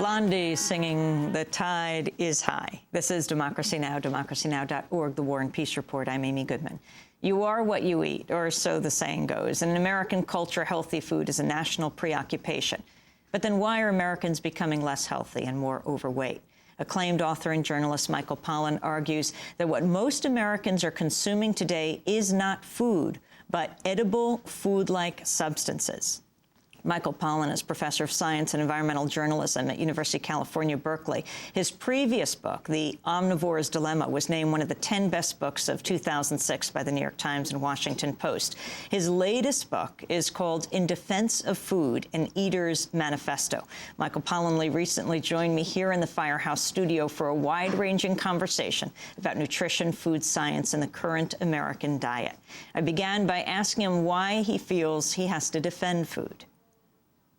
Blondie singing "The Tide is High." This is Democracy Now!, democracynow.org, The War and Peace Report. I'm Amy Goodman. You are what you eat, or so the saying goes. In American culture, healthy food is a national preoccupation. But then why are Americans becoming less healthy and more overweight? Acclaimed author and journalist Michael Pollan argues that what most Americans are consuming today is not food, but edible food-like substances. Michael Pollan is professor of science and environmental journalism at University of California, Berkeley. His previous book, The Omnivore's Dilemma, was named one of the 10 best books of 2006 by the New York Times and Washington Post. His latest book is called In Defense of Food, An Eater's Manifesto. Michael Pollan recently joined me here in the Firehouse studio for a wide-ranging conversation about nutrition, food science, and the current American diet. I began by asking him why he feels he has to defend food.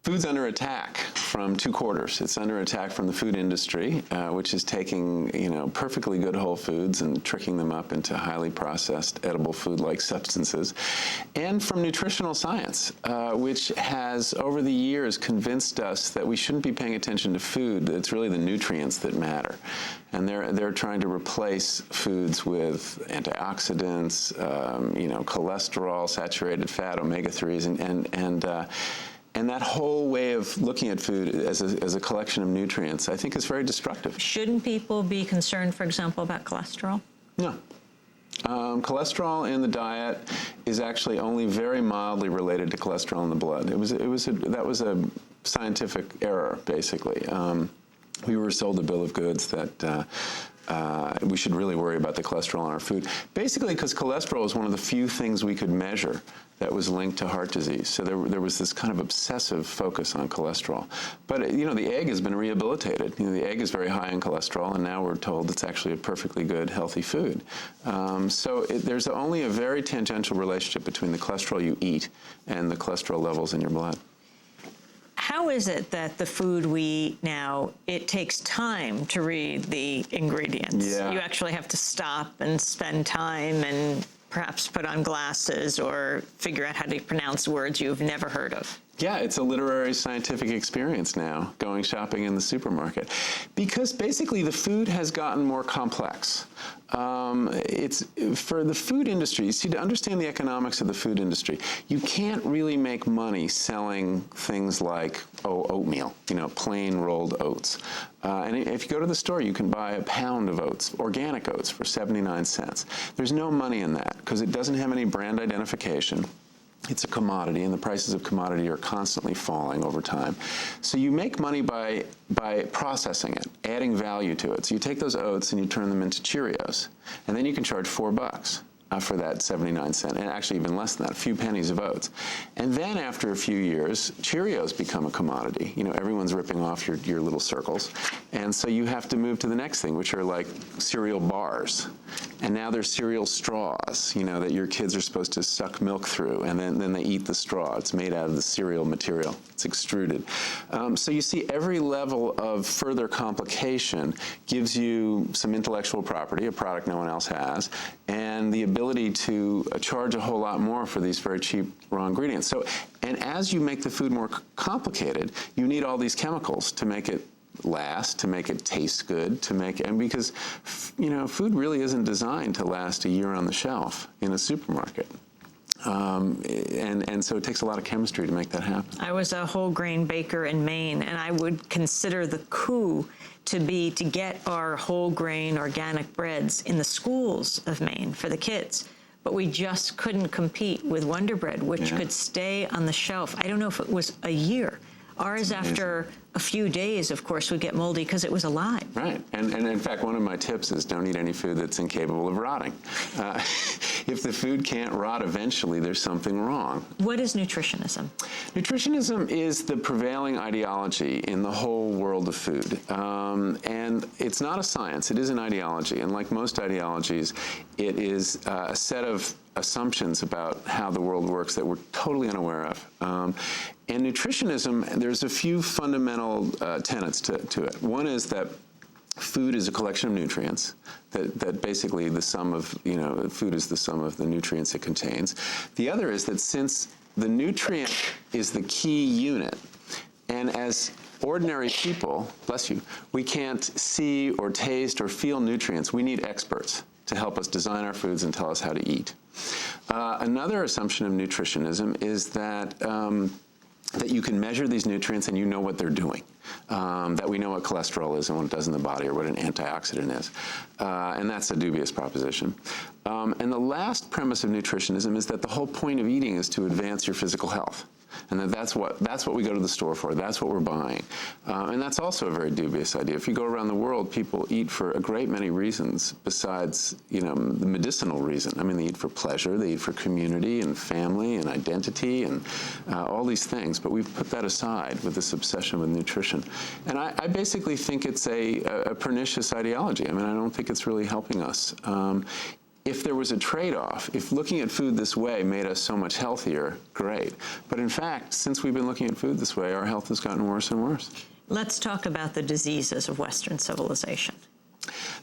Food's under attack from two quarters. It's under attack from the food industry, which is taking, perfectly good whole foods and tricking them up into highly processed, edible food-like substances, and from nutritional science, which has, over the years, convinced us that we shouldn't be paying attention to food. That it's really the nutrients that matter. And they're trying to replace foods with antioxidants, cholesterol, saturated fat, omega-3s, and that whole way of looking at food as a collection of nutrients, I think, is very destructive. Shouldn't people be concerned, for example, about cholesterol? No. Cholesterol in the diet is actually only very mildly related to cholesterol in the blood. That was a scientific error, basically. We were sold a bill of goods that we should really worry about the cholesterol in our food, basically because cholesterol is one of the few things we could measure that was linked to heart disease. So there was this kind of obsessive focus on cholesterol. But, the egg has been rehabilitated. The egg is very high in cholesterol, and now we're told it's actually a perfectly good, healthy food. There's only a very tangential relationship between the cholesterol you eat and the cholesterol levels in your blood. How is it that the food we eat now, it takes time to read the ingredients? Yeah. You actually have to stop and spend time and perhaps put on glasses or figure out how to pronounce words you've never heard of. Yeah, it's a literary scientific experience now, going shopping in the supermarket, because basically the food has gotten more complex. It's for the food industry. You see, to understand the economics of the food industry, you can't really make money selling things like oatmeal, plain rolled oats. And if you go to the store, you can buy a pound of oats, organic oats, for 79 cents. There's no money in that because it doesn't have any brand identification. It's a commodity, and the prices of commodity are constantly falling over time. So you make money by processing it, adding value to it. So you take those oats and you turn them into Cheerios, and then you can charge $4 for that 79 cent, and actually even less than that, a few pennies of oats. And then after a few years, Cheerios become a commodity. Everyone's ripping off your little circles. And so you have to move to the next thing, which are like cereal bars. And now there's cereal straws, that your kids are supposed to suck milk through, and then they eat the straw. It's made out of the cereal material. It's extruded. So you see, every level of further complication gives you some intellectual property, a product no one else has, and the ability to charge a whole lot more for these very cheap raw ingredients. So, and as you make the food more complicated, you need all these chemicals to make it last, to make it taste good, and because, food really isn't designed to last a year on the shelf in a supermarket. And so it takes a lot of chemistry to make that happen. I was a whole grain baker in Maine, and I would consider the coup to be to get our whole grain organic breads in the schools of Maine for the kids. But we just couldn't compete with Wonder Bread, which could stay on the shelf. I don't know if it was a year. Ours, after a few days, of course, would get moldy because it was alive. Right. And in fact, one of my tips is don't eat any food that's incapable of rotting. If the food can't rot eventually, there's something wrong. What is nutritionism? Nutritionism is the prevailing ideology in the whole world of food. And it's not a science. It is an ideology. And like most ideologies, it is a set of assumptions about how the world works that we're totally unaware of. And nutritionism, there's a few fundamental tenets to it. One is that food is a collection of nutrients, that basically the sum of, food is the sum of the nutrients it contains. The other is that since the nutrient is the key unit, and as ordinary people, bless you, we can't see or taste or feel nutrients. We need experts to help us design our foods and tell us how to eat. Another assumption of nutritionism is that that you can measure these nutrients and you know what they're doing, that we know what cholesterol is and what it does in the body or what an antioxidant is. And that's a dubious proposition. And the last premise of nutritionism is that the whole point of eating is to advance your physical health. And that's what we go to the store for. That's what we're buying. And that's also a very dubious idea. If you go around the world, people eat for a great many reasons besides, the medicinal reason. I mean, they eat for pleasure, they eat for community and family and identity and all these things. But we've put that aside with this obsession with nutrition. And I basically think it's a pernicious ideology. I mean, I don't think it's really helping us. If there was a trade-off, if looking at food this way made us so much healthier, great. But in fact, since we've been looking at food this way, our health has gotten worse and worse. Let's talk about the diseases of Western civilization.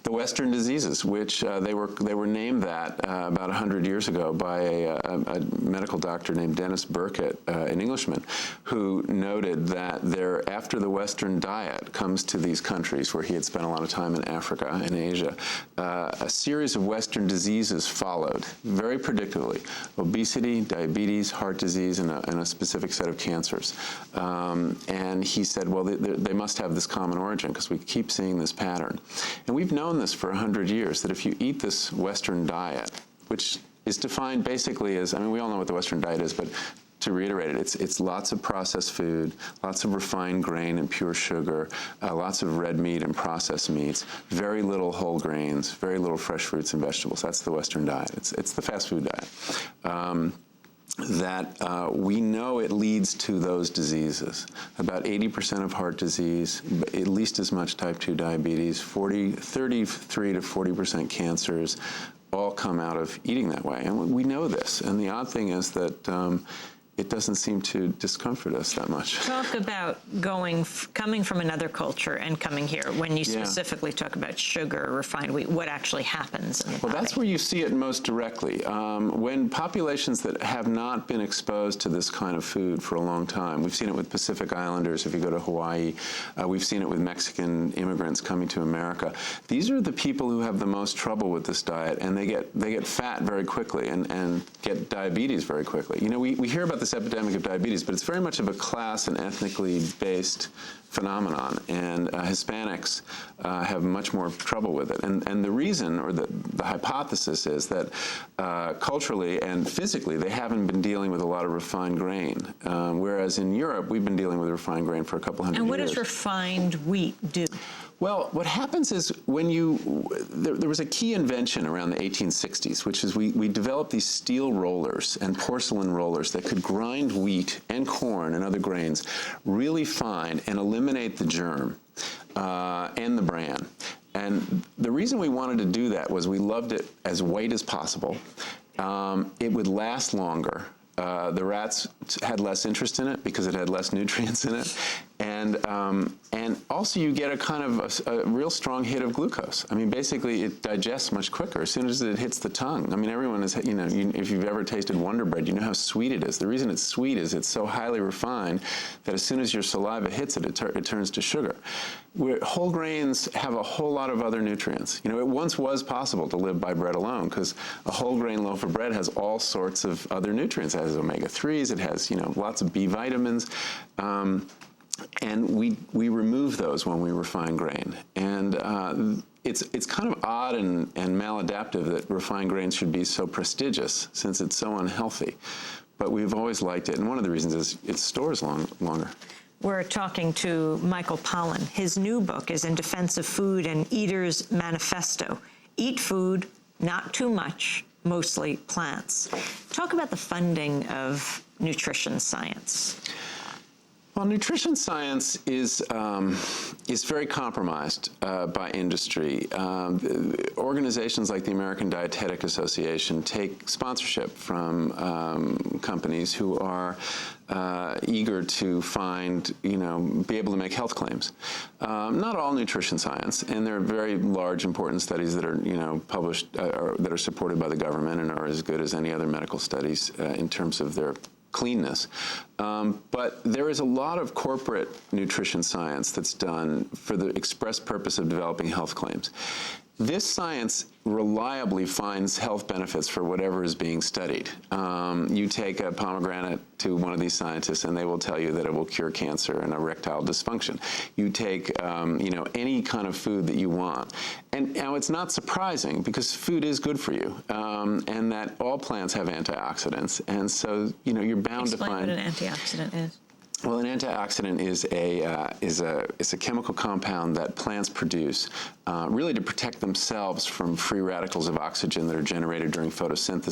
The Western diseases, which they were named that about 100 years ago by a medical doctor named Dennis Burkitt, an Englishman, who noted that after the Western diet comes to these countries where he had spent a lot of time in Africa and Asia, a series of Western diseases followed, very predictably: obesity, diabetes, heart disease, and a specific set of cancers. And he said, well, they must have this common origin because we keep seeing this pattern. And we've known this for 100 years, that if you eat this Western diet, which is defined basically as, I mean, we all know what the Western diet is, but to reiterate it, it's lots of processed food, lots of refined grain and pure sugar, lots of red meat and processed meats, very little whole grains, very little fresh fruits and vegetables. That's the Western diet. It's the fast food diet. That we know it leads to those diseases. About 80% of heart disease, at least as much type 2 diabetes, 33 to 40% cancers, all come out of eating that way. And we know this. And the odd thing is that it doesn't seem to discomfort us that much. Talk about coming from another culture and coming here. When you specifically talk about sugar, refined wheat, what actually happens in the body? Well, that's where you see it most directly. When populations that have not been exposed to this kind of food for a long time, we've seen it with Pacific Islanders, if you go to Hawaii, we've seen it with Mexican immigrants coming to America. These are the people who have the most trouble with this diet, and they get fat very quickly and get diabetes very quickly. We hear about this epidemic of diabetes, but it's very much of a class and ethnically based phenomenon, and Hispanics have much more trouble with it. And the reason, or the hypothesis, is that culturally and physically they haven't been dealing with a lot of refined grain, whereas in Europe we've been dealing with refined grain for a couple hundred years. And what does refined wheat do? Well, what happens is when there was a key invention around the 1860s, which is we developed these steel rollers and porcelain rollers that could grind wheat and corn and other grains really fine and eliminate the germ and the bran. And the reason we wanted to do that was we loved it as white as possible. It would last longer. The rats had less interest in it because it had less nutrients in it. And also you get a kind of a real strong hit of glucose. I mean, basically it digests much quicker as soon as it hits the tongue. I mean, everyone is, if you've ever tasted Wonder Bread, you know how sweet it is. The reason it's sweet is it's so highly refined that as soon as your saliva hits it, it turns to sugar. Whole grains have a whole lot of other nutrients. It once was possible to live by bread alone because a whole grain loaf of bread has all sorts of other nutrients. It has omega-3s, it has, lots of B vitamins. And we remove those when we refine grain. And it's kind of odd and maladaptive that refined grains should be so prestigious since it's so unhealthy. But we've always liked it. And one of the reasons is it stores longer. We're talking to Michael Pollan. His new book is In Defense of Food and Eater's Manifesto. Eat food, not too much, mostly plants. Talk about the funding of nutrition science. Well, nutrition science is very compromised by industry. Organizations like the American Dietetic Association take sponsorship from companies who are eager to be able to make health claims. Not all nutrition science, and there are very large, important studies that are, published or that are supported by the government and are as good as any other medical studies in terms of their cleanness. But there is a lot of corporate nutrition science that's done for the express purpose of developing health claims. This science reliably finds health benefits for whatever is being studied. You take a pomegranate to one of these scientists and they will tell you that it will cure cancer and erectile dysfunction. You take any kind of food that you want. And now it's not surprising because food is good for you, and that all plants have antioxidants. And so, you're bound to find— Explain what an antioxidant is. Well, an antioxidant is a chemical compound that plants produce really to protect themselves from free radicals of oxygen that are generated during photosynthesis.